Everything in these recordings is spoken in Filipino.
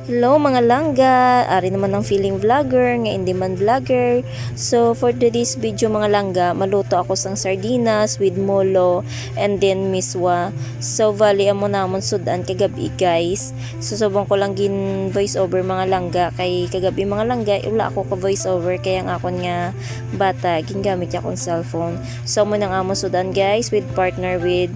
Hello mga langga, ari naman ang feeling vlogger, nga hindi man vlogger. So for today's video mga langga, maluto ako sang sardinas with molo and then miswa. So bali amo namon sudan kagabi guys. So subong ko lang gin voice over mga langga kay kagabi mga langga wala ako ka voice over kaya ang akon nga bata gingamit akong cellphone. So mo nang amo sudan guys with partner with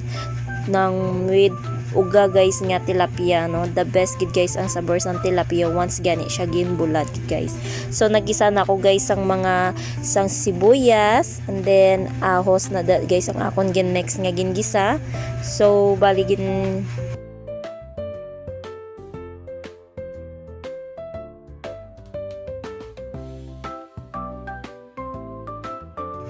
uga guys nga tilapia no, the best gid guys ang sabor sang tilapia once gani siya ginbulat gid guys. So nagisa na ako guys ang mga sang sibuyas and then ahos na guys ang akon gin next nga gingisa. So bali gin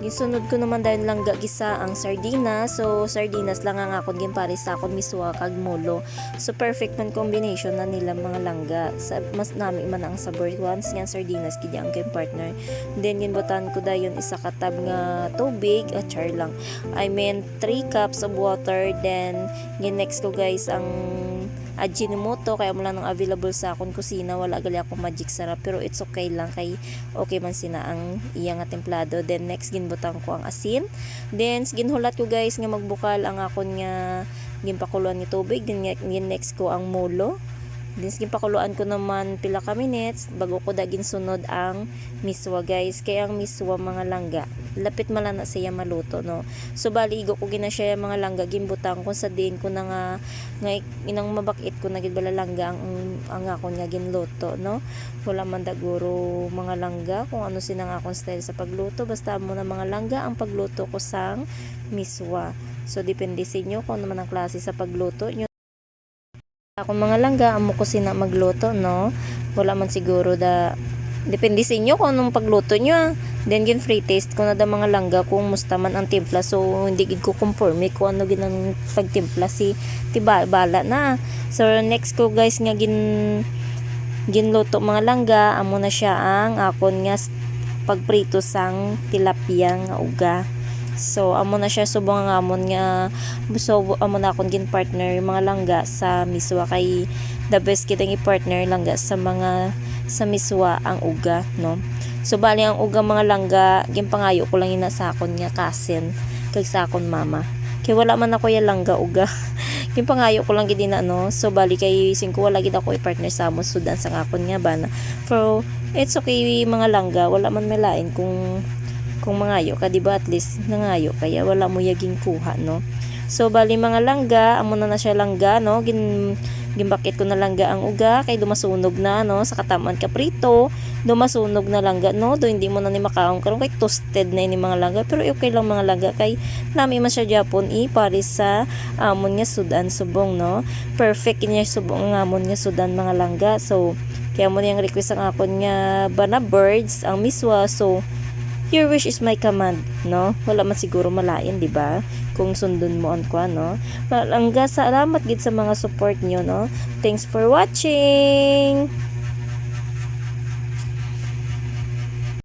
gisunod ko naman dahil langga gisa ang sardinas. So sardinas lang ang akon ginpare sa akon miswa kag molo. So perfect man combination na nila mga langga. Mas nami man ang sabor once nga sardinas gid ang kin partner. Then ginbutan ko dayon isa ka tab nga tubig at char lang. I mean 3 cups of water. Then next ko guys ang Ajinomoto kaya mo lang nang available sa akong kusina, wala gali ako magic sarap pero it's okay lang kay okay man sina ang iya nga templado. Then next ginbutang ko ang asin, then ginhulat ko guys nga magbukal ang akon nga ginpakuluan ni tubig. Then next ko ang molo, then ginpakuluan ko naman pila ka minutes bago ko da ginsunod ang miswa guys. Kaya ang miswa mga langga lapit man na siya maluto no. So bali igo ko gina siya mga langga ginbutang ko sa din ko na nga inang mabakit ko na gid bala langga ang ako nga ginluto no. Wala man daguro mga langga kung ano sinang akong style sa pagluto, basta mo na mga langga ang pagluto ko sang miswa. So depende sa inyo kung ano man ang klase sa pagluto nyo. Ako mga langga amo ko sina magluto no, wala man siguro depende sa inyo kung anong pagluto nyo. Then gin free taste ko na da mga langga kung musta man ang timpla. So hindi gid ko conforme kung ano ginang pagtimpla si tiba bala na. So next ko guys nga ginluto mga langga amo na siya ang akon nga pagprito sang tilapia nga uga. So amo na siya subong nga amon nga amo na akon gin partner mga langga sa miswa kay the best kitang i-partner langga sa miswa ang uga no. So bali ang uga mga langga ginpangayo ko lang ina sa akon nga cousin kag sa akon mama kay wala man ako ya langga uga ginpangayo ko lang gid na no. So bali kay singko wala gid ako i-partner sa amon sudan sa akon nga bana. For it's okay mga langga, wala man melain kung mangayo ka diba, at least nangayo kaya wala mo yaging kuha no. So bali mga langga amo na siya langga no, gimbakit ko na langga ang uga kay dumasunog na no, sa kataman ka prito dumasunog na langga no, do hindi mo na ni makaon karon kay toasted na ini mga langga. Pero okay lang mga langga kay nami man siya Japon pare sa amon nga sudan subong no, perfect niya subong ang amon nga sudan mga langga. So kaya mo niyang request ang akon nga bana birds ang miswa. So your wish is my command no, wala man siguro malain di ba kung sundon mo on ko no. Malangga salamat gid sa mga support niyo no. Thanks for watching.